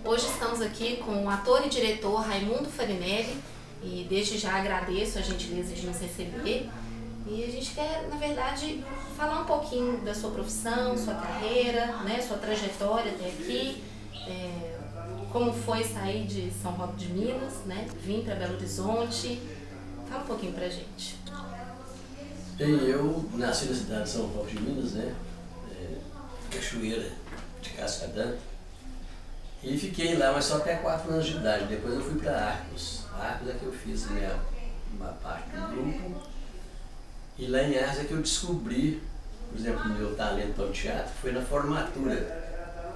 Hoje estamos aqui com o ator e diretor Raimundo Farinelli e desde já agradeço a gentileza de nos receber. E a gente quer, na verdade, falar um pouquinho da sua profissão, sua carreira, né, sua trajetória até aqui, como foi sair de São Roque de Minas, né, vir para Belo Horizonte. Fala um pouquinho pra gente. Bem, eu nasci na cidade de São Roque de Minas, né, Cachoeira de Cascadã, e fiquei lá, mas só até 4 anos de idade. Depois eu fui para Arcos. Arcos é que eu fiz uma parte do grupo. E lá em Arcos é que eu descobri, por exemplo, o meu talento para o teatro foi na formatura.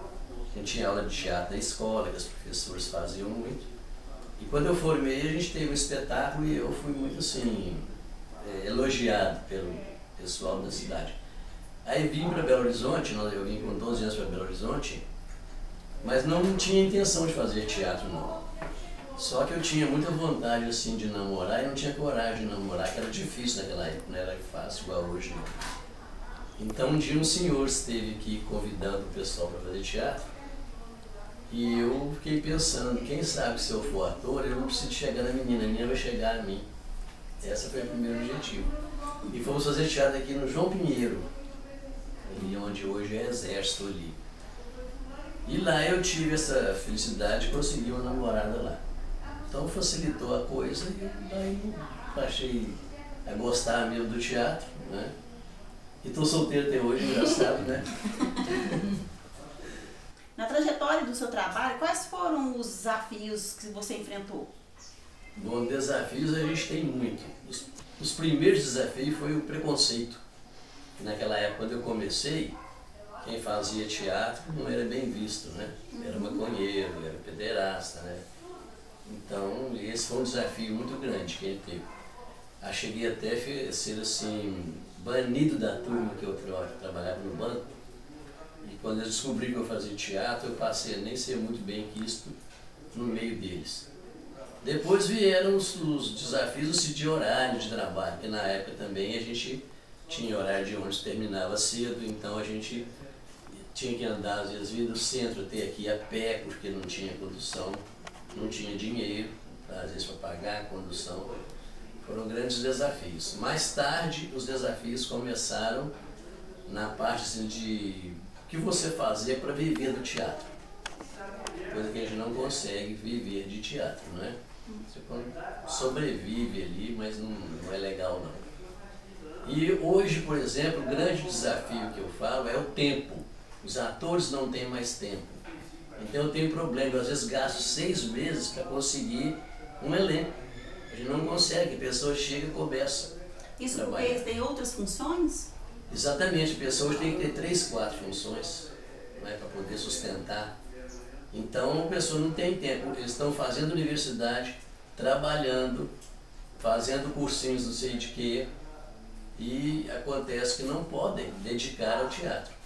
A gente tinha aula de teatro na escola, que os professores faziam muito. E quando eu formei, a gente teve um espetáculo e eu fui muito assim, elogiado pelo pessoal da cidade. Aí vim para Belo Horizonte, eu vim com 12 anos para Belo Horizonte, mas não tinha intenção de fazer teatro não. Só que eu tinha muita vontade assim de namorar e não tinha coragem de namorar, que era difícil naquela época, não era fácil igual hoje não. Então um dia um senhor esteve aqui convidando o pessoal para fazer teatro e eu fiquei pensando, quem sabe se eu for ator eu não preciso chegar na menina, a menina vai chegar a mim. Esse foi o primeiro objetivo. E fomos fazer teatro aqui no João Pinheiro, ali onde hoje é Exército ali. E lá eu tive essa felicidade de conseguir uma namorada lá. Então facilitou a coisa e daí passei a gostar mesmo do teatro, né? E estou solteiro até hoje, engraçado, né? Na trajetória do seu trabalho, quais foram os desafios que você enfrentou? Bom, desafios a gente tem muito. Os primeiros desafios foi o preconceito. Naquela época, quando eu comecei, quem fazia teatro não era bem visto, né? Era maconheiro, era pederasta, né? Então, esse foi um desafio muito grande que ele teve. Cheguei até a ser assim, banido da turma que eu trabalhava no banco. E quando eu descobri que eu fazia teatro, eu passei a nem ser muito bem quisto no meio deles. Depois vieram os desafios de horário de trabalho, porque na época também a gente tinha horário de ônibus, terminava cedo, então a gente tinha que andar, às vezes, vir do centro até aqui a pé, porque não tinha condução, não tinha dinheiro, às vezes, para pagar a condução. Foram grandes desafios. Mais tarde, os desafios começaram na parte assim, de o que você fazer para viver do teatro. Coisa que a gente não consegue viver de teatro, não é? Você sobrevive ali, mas não é legal não. E hoje, por exemplo, o grande desafio que eu falo é o tempo. Os atores não têm mais tempo. Então eu tenho problema, eu às vezes gasto 6 meses para conseguir um elenco. A gente não consegue, a pessoa chega e começa. Isso porque eles têm outras funções? Exatamente, pessoas têm que ter 3, 4 funções, né, para poder sustentar. Então a pessoa não tem tempo, eles estão fazendo universidade, trabalhando, fazendo cursinhos não sei de quê, e acontece que não podem dedicar ao teatro.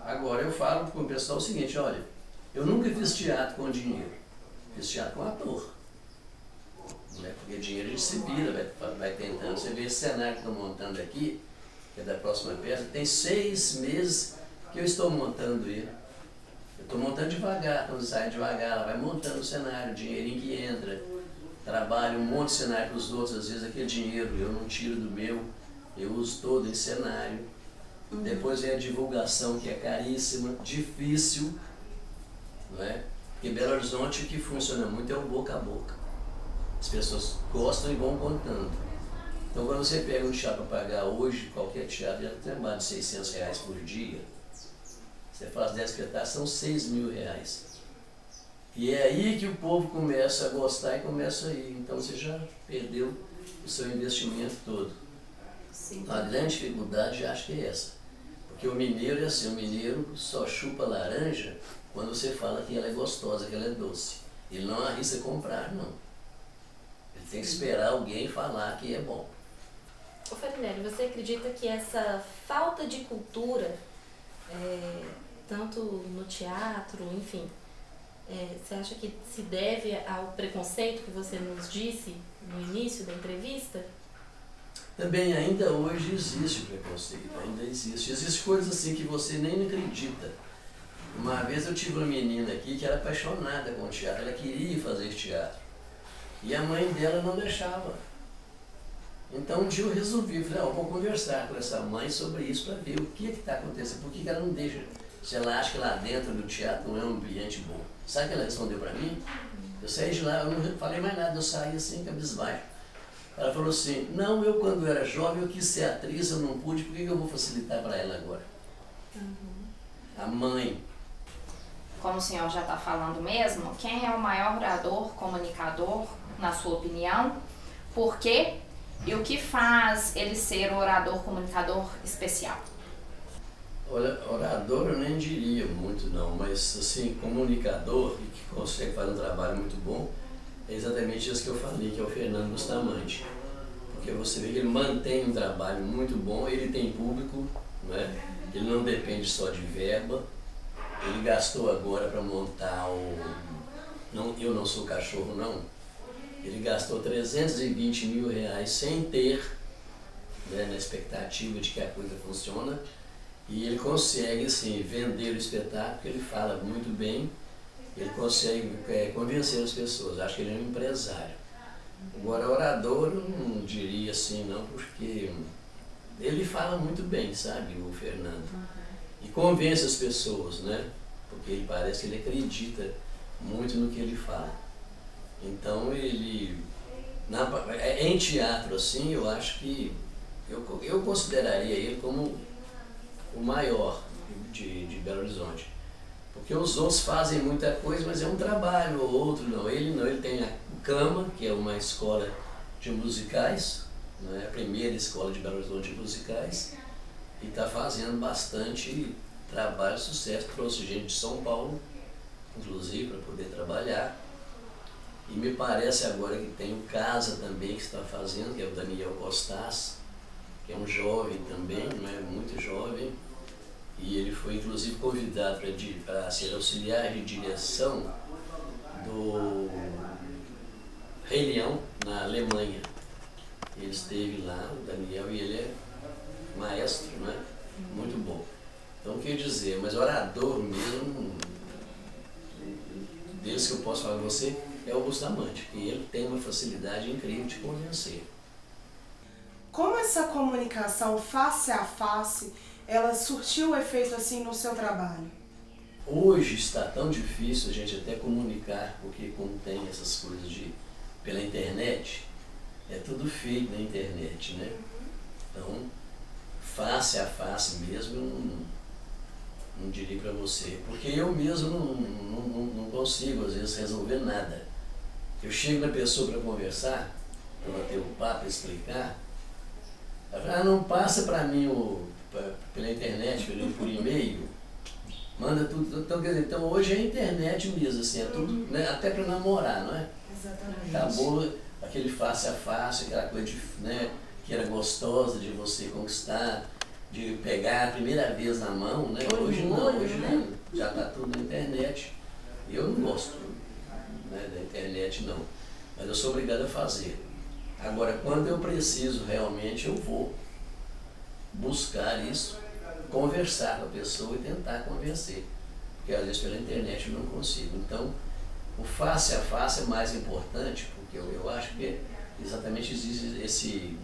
Agora eu falo para o pessoal o seguinte, olha, eu nunca fiz teatro com dinheiro, fiz teatro com ator. Né? Porque dinheiro a gente se vira, vai tentando. Você vê esse cenário que estou montando aqui, que é da próxima peça, tem 6 meses que eu estou montando ele. Eu estou montando devagar, quando sai devagar, ela vai montando o cenário, o dinheirinho que entra, trabalho um monte de cenário para os outros, às vezes aquele dinheiro eu não tiro do meu, eu uso todo em cenário. Depois vem a divulgação, que é caríssima, difícil, não é? Porque Belo Horizonte o que funciona muito é o boca a boca. As pessoas gostam e vão contando. Então quando você pega um teatro para pagar hoje, qualquer teatro já tem mais de 600 reais por dia. Você faz 10 espetáculos, são 6 mil reais. E é aí que o povo começa a gostar e começa a ir. Então você já perdeu o seu investimento todo. Sim. A grande dificuldade acho que é essa. Porque o mineiro é assim, o mineiro só chupa laranja quando você fala que ela é gostosa, que ela é doce. Ele não arrisca comprar, não. Ele tem que esperar alguém falar que é bom. Ô Farinelli, você acredita que essa falta de cultura, tanto no teatro, enfim, você acha que se deve ao preconceito que você nos disse no início da entrevista? Também ainda hoje existe preconceito, ainda existe. Existem coisas assim que você nem acredita. Uma vez eu tive uma menina aqui que era apaixonada com o teatro, ela queria fazer teatro. E a mãe dela não deixava. Então um dia eu resolvi, falei, eu vou conversar com essa mãe sobre isso para ver o que está acontecendo, por que ela não deixa, se ela acha que lá dentro do teatro não é um ambiente bom. Sabe o que ela respondeu para mim? Eu saí de lá, eu não falei mais nada, eu saí assim, cabisbaixo. Ela falou assim, não, eu quando era jovem eu quis ser atriz, eu não pude, por que eu vou facilitar para ela agora? A mãe. Como o senhor já está falando mesmo, quem é o maior orador, comunicador, na sua opinião? Por quê? E o que faz ele ser um orador, comunicador especial? Olha, orador eu nem diria muito não, mas assim, comunicador e que consegue fazer um trabalho muito bom, é exatamente isso que eu falei, que é o Fernando Bustamante. Porque você vê que ele mantém um trabalho muito bom, ele tem público, né? Ele não depende só de verba. Ele gastou agora para montar o... Eu Não Sou Cachorro, não. Ele gastou 320 mil reais sem ter, né, na expectativa de que a coisa funciona. E ele consegue, assim, vender o espetáculo, ele fala muito bem, ele consegue convencer as pessoas. Acho que ele é um empresário. Agora, orador, eu não diria assim, não, porque ele fala muito bem, sabe, o Fernando. E convence as pessoas, né? Porque ele parece que ele acredita muito no que ele fala. Então ele, em teatro assim, eu acho que, eu consideraria ele como o maior de Belo Horizonte. Porque os outros fazem muita coisa, mas é um trabalho ou outro, não. Ele tem a Cama, que é uma escola de musicais, né? A primeira escola de Belo Horizonte de musicais, e está fazendo bastante trabalho, sucesso, trouxe gente de São Paulo, inclusive, para poder trabalhar. E me parece agora que tem o Casa também que está fazendo, que é o Daniel Costas, que é um jovem também, não é muito jovem, e ele foi inclusive convidado para ser auxiliar de direção do Rei Leão na Alemanha. Ele esteve lá, o Daniel, e ele é maestro, né? Muito bom. Então, quer dizer, mas orador mesmo, desse que eu posso falar com você, é o Bustamante, porque ele tem uma facilidade incrível de convencer. Como essa comunicação face a face, ela surtiu efeito assim no seu trabalho? Hoje está tão difícil a gente até comunicar, porque como tem essas coisas pela internet, é tudo feito na internet, né? Então, face a face mesmo, eu não diria para você, porque eu mesmo não consigo, às vezes, resolver nada. Eu chego na pessoa para conversar, para bater o papo, explicar, ela fala, não passa para mim pela internet, por e-mail, manda tudo. Então, quer dizer, então hoje é a internet mesmo, assim, é tudo, né, até para namorar, não é? Exatamente. Acabou aquele face a face, aquela coisa né, que era gostosa de você conquistar, de pegar a primeira vez na mão, né? Hoje não, hoje não, já está tudo na internet. Eu não gosto, né, da internet não, mas eu sou obrigado a fazer. Agora, quando eu preciso realmente, eu vou buscar isso, conversar com a pessoa e tentar convencer, porque às vezes pela internet eu não consigo. Então, o face a face é mais importante, porque eu acho que exatamente existe esse...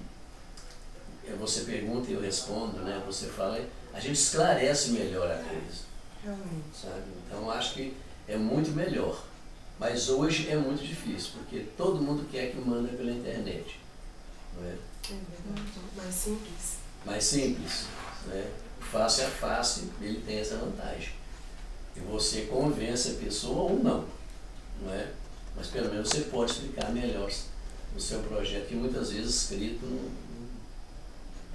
Você pergunta e eu respondo, né? Você fala, a gente esclarece melhor a coisa. Realmente. Sabe? Então acho que é muito melhor. Mas hoje é muito difícil, porque todo mundo quer que manda pela internet. Não é? É verdade. Mais simples. Mais simples. Né? Face a face, ele tem essa vantagem. E você convence a pessoa ou não. Não é? Mas pelo menos você pode explicar melhor o seu projeto, que muitas vezes escrito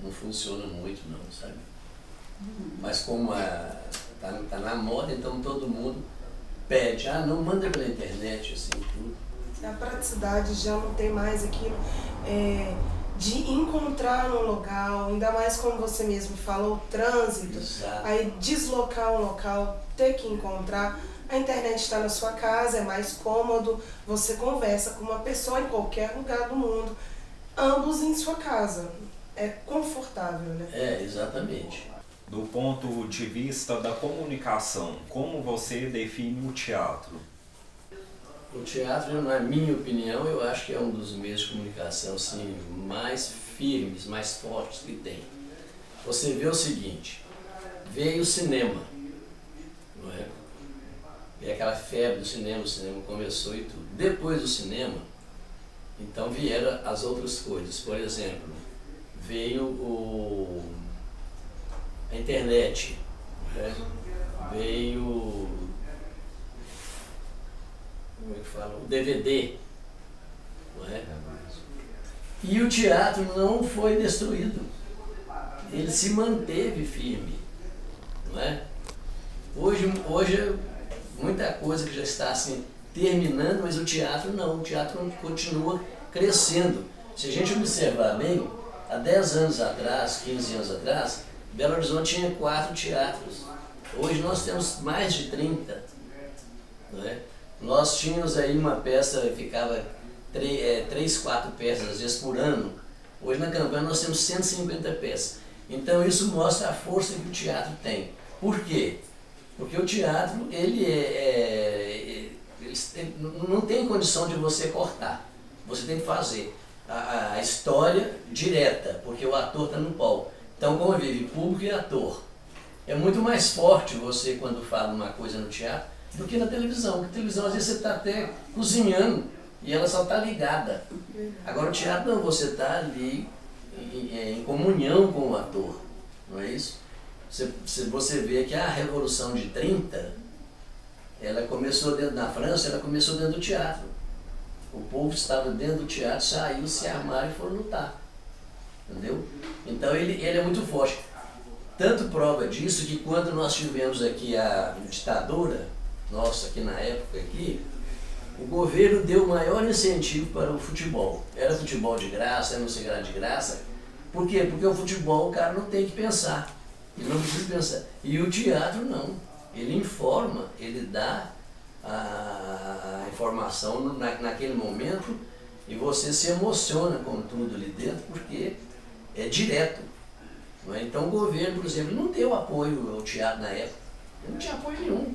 não funciona muito não, sabe? Mas como tá na moda, então todo mundo pede, não manda pela internet, assim, tudo. A praticidade já não tem mais aquilo de encontrar um local, ainda mais como você mesmo falou, o trânsito. Exato. Aí deslocar um local, ter que encontrar. A internet está na sua casa, é mais cômodo, você conversa com uma pessoa em qualquer lugar do mundo, ambos em sua casa. É confortável, né? Exatamente. Do ponto de vista da comunicação, como você define o teatro? O teatro, na minha opinião, eu acho que é um dos meios de comunicação assim, mais firmes, mais fortes que tem. Você vê o seguinte, veio o cinema, não é? E aquela febre do cinema, o cinema começou e tudo. Depois do cinema, então vieram as outras coisas. Por exemplo, veio a internet, né? Veio, como é que fala? O DVD, não é? E o teatro não foi destruído, ele se manteve firme, não é? Hoje muita coisa que já está assim terminando, mas o teatro não, o teatro continua crescendo. Se a gente observar bem, há 10 anos atrás, 15 anos atrás, Belo Horizonte tinha 4 teatros. Hoje nós temos mais de 30. Não é? Nós tínhamos aí uma peça que ficava 3, 4 peças, às vezes por ano. Hoje na campanha nós temos 150 peças. Então isso mostra a força que o teatro tem. Por quê? Porque o teatro, ele não tem condição de você cortar. Você tem que fazer a história direta, porque o ator está no palco. Então convive público e ator. É muito mais forte você quando fala uma coisa no teatro do que na televisão. Porque na televisão às vezes você está até cozinhando e ela só está ligada. Agora o teatro não, você está ali em comunhão com o ator, não é isso? Você vê que a Revolução de 30, ela começou na França, ela começou dentro do teatro. O povo estava dentro do teatro, saiu, se armaram e foram lutar. Entendeu? Então ele é muito forte. Tanto prova disso que quando nós tivemos aqui a ditadura, nossa, aqui na época aqui, o governo deu maior incentivo para o futebol. Era futebol de graça, era não sei lá de graça. Por quê? Porque o futebol o cara não tem que pensar. Ele não precisa pensar. E o teatro não. Ele informa, ele dá a informação naquele momento e você se emociona com tudo ali dentro porque é direto. Não é? Então o governo, por exemplo, não deu apoio ao teatro na época. Não tinha apoio nenhum.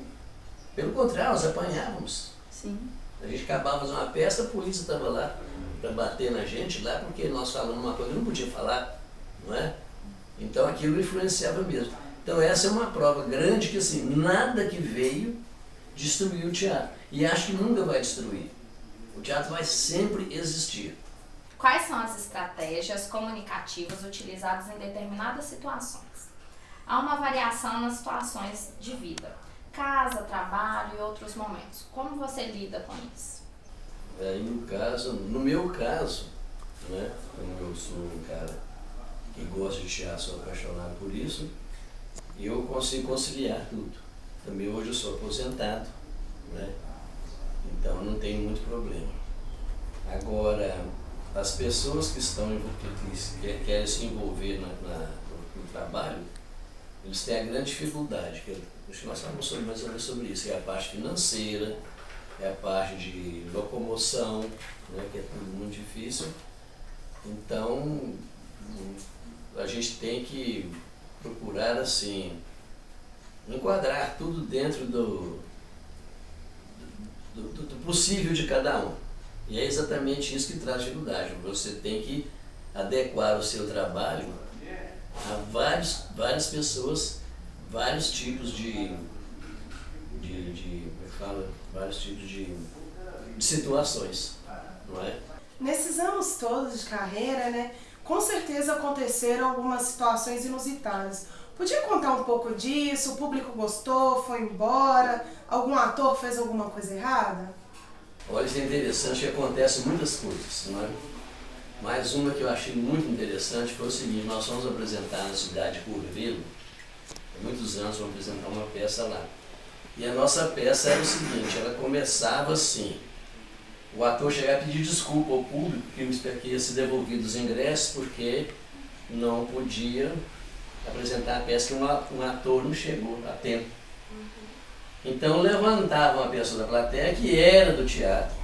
Pelo contrário, nós apanhávamos. Sim. A gente acabava uma peça, a polícia estava lá para bater na gente lá porque nós falamos uma coisa que não podia falar. Não é? Então aquilo influenciava mesmo. Então essa é uma prova grande que assim, nada que veio destruiu o teatro. E acho que nunca vai destruir. O teatro vai sempre existir. Quais são as estratégias comunicativas utilizadas em determinadas situações? Há uma variação nas situações de vida, casa, trabalho e outros momentos. Como você lida com isso? No meu caso, né, como eu sou um cara que gosta de teatro, sou apaixonado por isso, eu consigo conciliar tudo. Também hoje eu sou aposentado, né? Então não tem muito problema. Agora, as pessoas que querem se envolver no trabalho, eles têm a grande dificuldade, acho que nós falamos mais ou menos sobre isso, que é a parte financeira, é a parte de locomoção, né, que é tudo muito difícil. Então, a gente tem que procurar, assim, enquadrar tudo dentro do possível de cada um. E é exatamente isso que traz dificuldade. Você tem que adequar o seu trabalho a várias pessoas, vários tipos de situações, não é? Nesses anos todos de carreira, né, com certeza aconteceram algumas situações inusitadas. Podia contar um pouco disso? O público gostou, foi embora? Algum ator fez alguma coisa errada? Olha, isso é interessante que acontecem muitas coisas, não é? Mas uma que eu achei muito interessante foi o seguinte: nós fomos apresentar na cidade de Curvelo, há muitos anos fomos apresentar uma peça lá. E a nossa peça era o seguinte, ela começava assim: o ator chegava a pedir desculpa ao público que ia ser devolvido os ingressos porque não podia apresentar a peça, que um ator não chegou a tempo. Então levantava uma pessoa da plateia que era do teatro.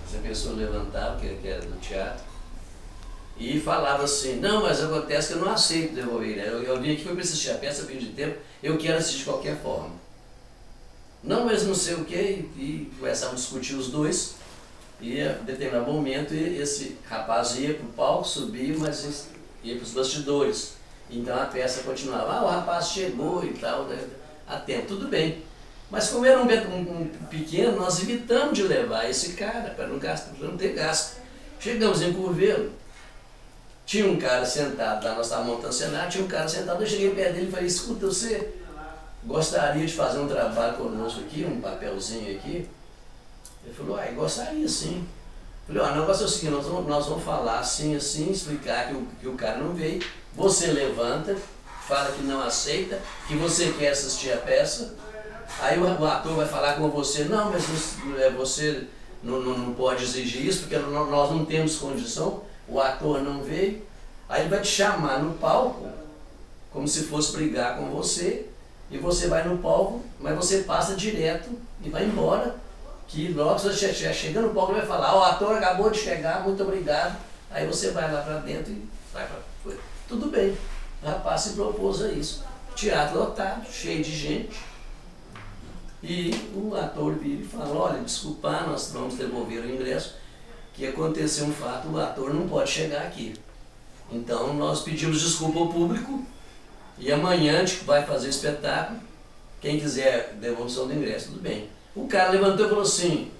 Essa pessoa levantava, que era do teatro, e falava assim, não, mas acontece que eu não aceito devolver. Eu vim aqui, foi para assistir a peça, perdi tempo, eu quero assistir de qualquer forma. Não, mas não sei o que, e começavam a discutir os dois, e a determinado momento esse rapaz ia para o palco, subia, mas ia para os bastidores. Então a peça continuava, o rapaz chegou e tal, a tempo, tudo bem. Mas como era um pequeno, nós evitamos de levar esse cara para não ter gasto. Chegamos em Curvelo, tinha um cara sentado lá, nós estávamos montando cenário, tinha um cara sentado, eu cheguei perto dele e falei, escuta, você gostaria de fazer um trabalho conosco aqui, um papelzinho aqui? Ele falou, gostaria sim. Eu falei, o negócio é o seguinte, nós vamos falar assim, explicar que o cara não veio, você levanta, fala que não aceita, que você quer assistir a peça, aí o ator vai falar com você, não, mas você não pode exigir isso, porque nós não temos condição, o ator não veio, aí ele vai te chamar no palco, como se fosse brigar com você, e você vai no palco, mas você passa direto e vai embora, que logo você chega no palco, ele vai falar, o ator acabou de chegar, muito obrigado, aí você vai lá para dentro e vai para... Tudo bem, o rapaz se propôs a isso. Teatro lotado, cheio de gente. E o ator vira e fala, olha, desculpa, nós vamos devolver o ingresso, que aconteceu um fato, o ator não pode chegar aqui. Então nós pedimos desculpa ao público e amanhã a gente vai fazer o espetáculo, quem quiser devolução do ingresso, tudo bem. O cara levantou e falou assim,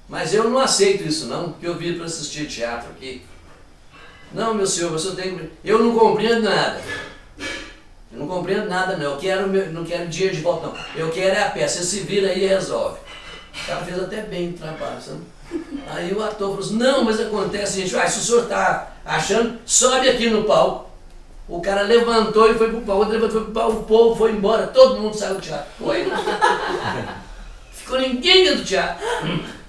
mas eu não aceito isso não, porque eu vim para assistir teatro aqui. Não, meu senhor, você tem que... Eu não compreendo nada. Eu não compreendo nada, não. Não quero dinheiro de volta, não. Eu quero é a peça. Você se vira aí e resolve. O cara fez até bem o trabalho, sabe? Aí o ator falou assim, não, mas acontece, gente, se o senhor está achando, sobe aqui no palco. O cara levantou e foi pro palco, o povo foi embora, todo mundo saiu do teatro. Ficou ninguém dentro do teatro.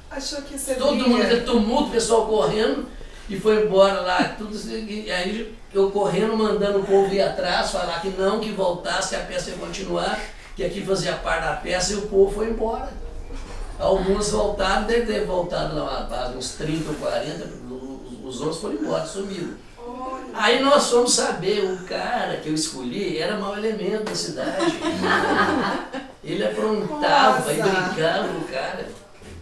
Achou que você todo mundo, aquele tumulto, o pessoal correndo. E foi embora lá, tudo assim, e aí eu correndo, mandando o povo ir atrás, falar que não, que voltasse, que a peça ia continuar, que aqui fazia parte da peça, e o povo foi embora. Alguns voltaram, deve ter voltado lá uma base, uns 30 ou 40, os outros foram embora, sumiram. Aí nós fomos saber, o cara que eu escolhi era mau elemento da cidade. Ele aprontava e brincava, o cara.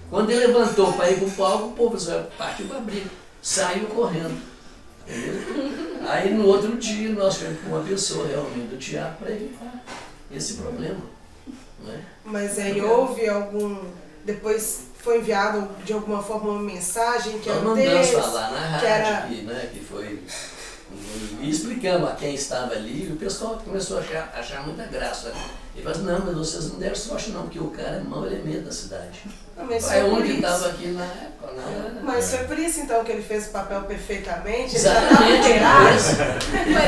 Quando ele levantou para ir para o palco, o povo partiu para a briga. Saiu correndo, entendeu? Aí no outro dia nós tivemos uma pessoa realmente do teatro para evitar esse problema. Não é? Mas aí houve algum... Depois foi enviado de alguma forma uma mensagem que nós era mandamos falar na rádio, era... que foi... E explicamos a quem estava ali, e o pessoal começou a achar muita graça. Ele falou assim, não, mas vocês não deram sorte não, porque o cara é mau elemento da cidade. É o único que estava aqui na época, não. Mas foi por isso então que ele fez o papel perfeitamente? Exatamente,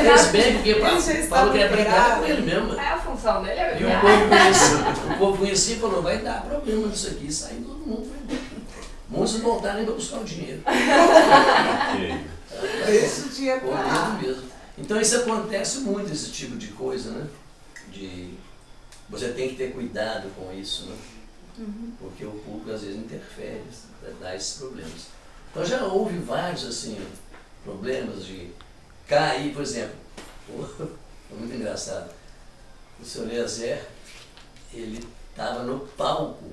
fez bem, porque ele falou que ia brigar com ele mesmo. É a função dele, é E o povo conhecia e falou, vai dar problema nisso aqui, saiu todo mundo. Muitos voltaram ainda para buscar o dinheiro. Deixa o dinheiro pra lá. Mesmo. Então isso acontece muito, esse tipo de coisa, né? Você tem que ter cuidado com isso, né? Porque o público às vezes interfere, dá esses problemas. Então já houve vários assim, problemas de cair, por exemplo. Foi muito engraçado. O senhor Eliezer, ele estava no palco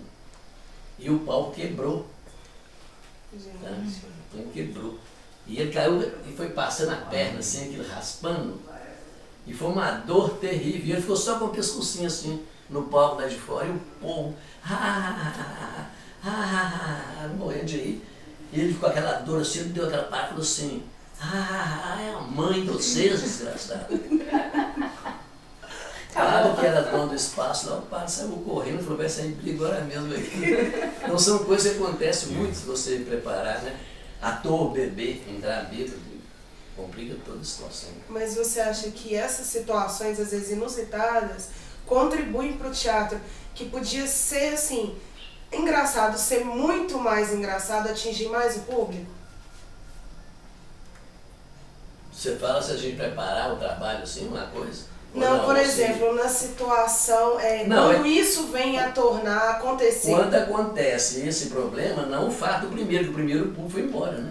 e o palco quebrou. Tá? Então quebrou. E ele caiu e foi passando a perna assim, aquele raspando. E foi uma dor terrível. E ele ficou só com o pescocinho assim, no palco lá de fora. E o povo, morrendo de rir. E ele ficou com aquela dor assim, ele deu aquela parte e falou assim, é a mãe de vocês, desgraçado. Claro que era dono do espaço, lá o padre saiu correndo e falou, vai sair briga agora mesmo aqui. Então são coisas que acontecem muito se você preparar, né? Ator, bebê, entrar bêbado, complica toda a situação. Mas você acha que essas situações, às vezes inusitadas, contribuem para o teatro, que podia ser, assim, engraçado, ser muito mais engraçado, atingir mais o público? Você fala se a gente preparar o trabalho assim, uma coisa? Não, por exemplo, na situação, quando isso vem a acontecer. Quando acontece esse problema, não o fato do primeiro, que o primeiro público foi embora, né?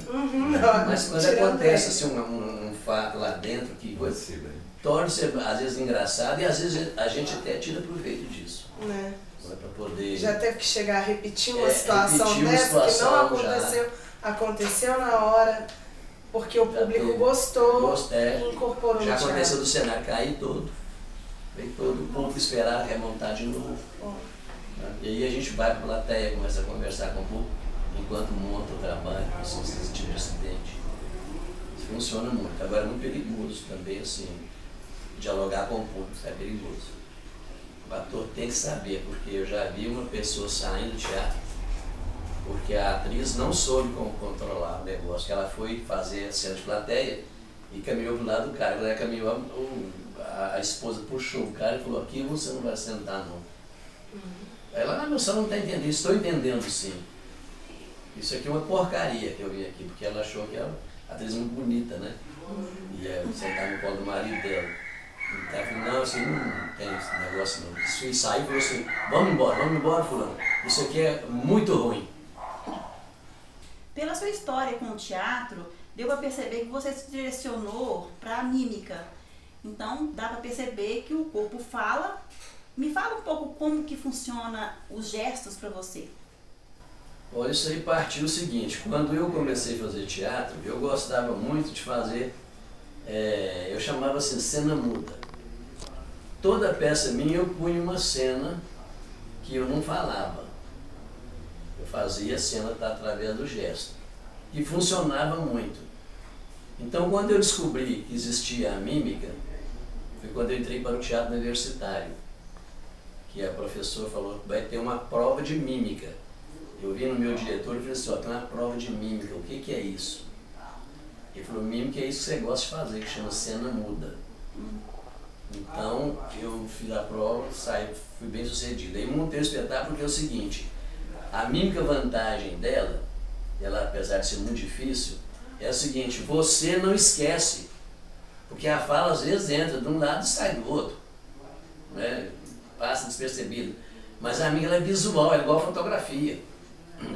Mas quando acontece assim, fato lá dentro que torna-se às vezes engraçado e às vezes a gente até tira proveito disso. Né? Para poder... Já teve que chegar a repetir uma situação repetir uma dessa situação, que não aconteceu, aconteceu na hora, porque o público gostou e incorporou no Já teatro. aconteceu do cenário cair todo, veio todo, o público esperar remontar de novo. E aí a gente vai para a plateia, começa a conversar com o público, enquanto monta o trabalho, assim, esse tipo de acidente. Isso funciona muito. Agora é muito perigoso também, assim, dialogar com o público, é perigoso. O ator tem que saber, porque eu já vi uma pessoa saindo do teatro, porque a atriz não soube como controlar o negócio, que ela foi fazer a cena de plateia e caminhou pro lado do cara. Quando ela caminhou, a esposa puxou o cara e falou, aqui você não vai sentar não. Ela, não, você não está entendendo, estou entendendo sim. Isso aqui é uma porcaria que eu vi aqui, porque ela achou que era uma atriz muito bonita, né? E ia sentar no colo do marido dela. Então ela falou, não, assim, não tem esse negócio não. Isso saiu e falou assim, vamos embora fulano. Isso aqui é muito ruim. Pela sua história com o teatro, deu para perceber que você se direcionou para a mímica. Então, dá para perceber que o corpo fala. Me fala um pouco como que funciona os gestos para você. Olha, isso aí partiu o seguinte, quando eu comecei a fazer teatro, eu gostava muito de fazer, eu chamava assim, cena muda. Toda peça minha eu punha uma cena que eu não falava. Eu fazia a cena através do gesto. E funcionava muito. Então, quando eu descobri que existia a mímica, foi quando eu entrei para o teatro universitário. Que a professora falou que vai ter uma prova de mímica. Eu vi no meu diretor e falei assim, ó, tem uma prova de mímica, o que que é isso? Ele falou, mímica é isso que você gosta de fazer, que chama cena muda. Então, eu fiz a prova, fui bem sucedido. Aí montei o espetáculo porque é o seguinte, a mímica vantagem dela, ela apesar de ser muito difícil, é o seguinte, você não esquece, porque a fala às vezes entra de um lado e sai do outro, né? Passa despercebido. Mas a minha ela é visual, é igual a fotografia.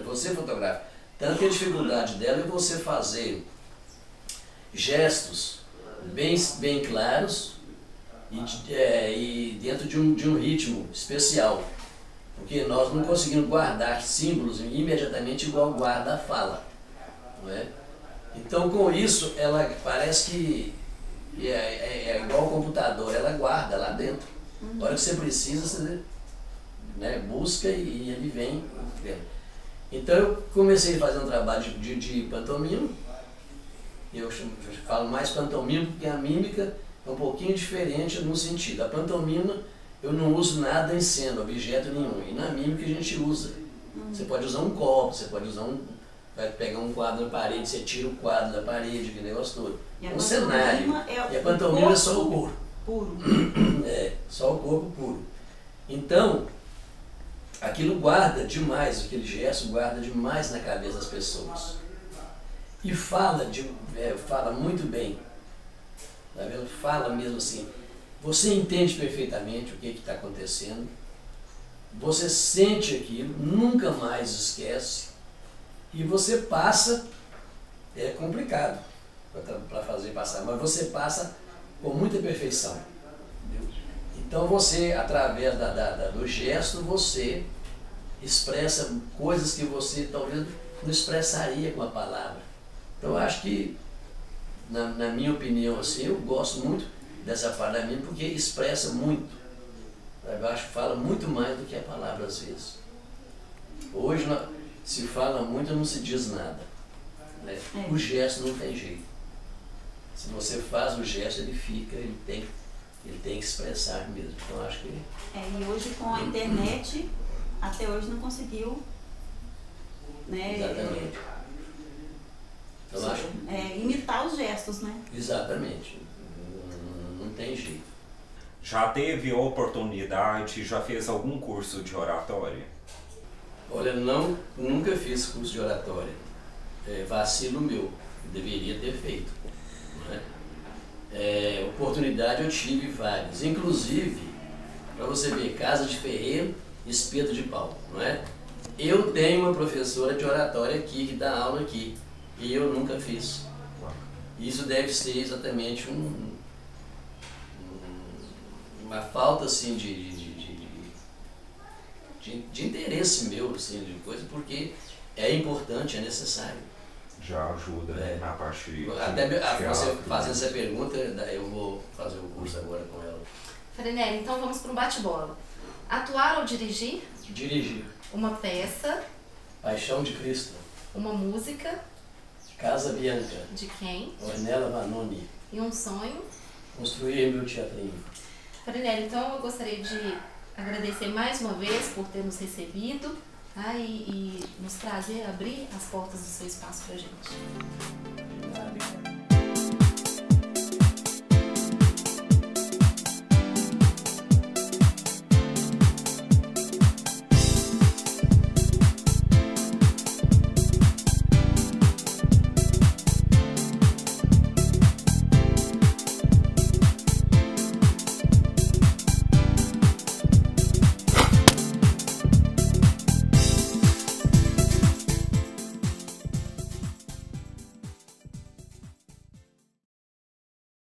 Você fotografa. Tanto que a dificuldade dela é você fazer gestos bem claros e dentro de um ritmo especial. Porque nós não conseguimos guardar símbolos imediatamente igual guarda a fala. Não é? Então com isso ela parece que é igual ao computador, ela guarda lá dentro. Na hora que você precisa, você busca e ele vem. Então eu comecei a fazer um trabalho de pantomima. Eu falo mais pantomima porque a mímica é um pouquinho diferente no sentido. A pantomima eu não uso nada em cena, objeto nenhum. E na mímica a gente usa. Você pode usar um copo, você pode usar vai pegar um quadro na parede, você tira o quadro da parede, aquele negócio todo. Um cenário. E a pantomima é só o corpo. Puro. Só o corpo puro. Então, aquilo guarda demais, aquele gesto guarda demais na cabeça das pessoas. E fala muito bem. Tá vendo? Fala mesmo assim. Você entende perfeitamente o que está acontecendo. Você sente aquilo, nunca mais esquece. E você passa, é complicado para fazer passar, mas você passa com muita perfeição. Entendeu? Então você, através do gesto, você expressa coisas que você talvez não expressaria com a palavra. Então eu acho que, na minha opinião, assim, eu gosto muito dessa parte da minha porque expressa muito. Eu acho que fala muito mais do que a palavra às vezes. Hoje se fala muito e não se diz nada. Né? O gesto não tem jeito. Se você faz o gesto, ele fica, ele tem que expressar mesmo. Então acho que... E hoje com a internet, até hoje não conseguiu, né? Exatamente. Então acho que... imitar os gestos, né? Exatamente. Não tem jeito. Já teve oportunidade, já fez algum curso de oratória? Olha, nunca fiz curso de oratória. Vacilo meu, deveria ter feito. Oportunidade eu tive várias, inclusive, para você ver, casa de ferreiro, espeto de pau, não é? Eu tenho uma professora de oratória aqui, que dá aula aqui, e eu nunca fiz. Isso deve ser exatamente uma falta assim, de interesse meu, assim, de coisa, porque é importante, é necessário. Já ajuda, né, na parte de Até você teatro. fazendo essa pergunta, eu vou fazer o curso agora com ela. Farinelli, então vamos para um bate-bola. Atuar ou dirigir? Dirigir. Uma peça, Paixão de Cristo. uma música, Casa Bianca. de quem? Ornella Vanoni. E um sonho? Construir meu teatrinho. Farinelli, então eu gostaria de agradecer mais uma vez por ter nos recebido, tá? E nos trazer, abrir as portas do seu espaço pra gente. Nada.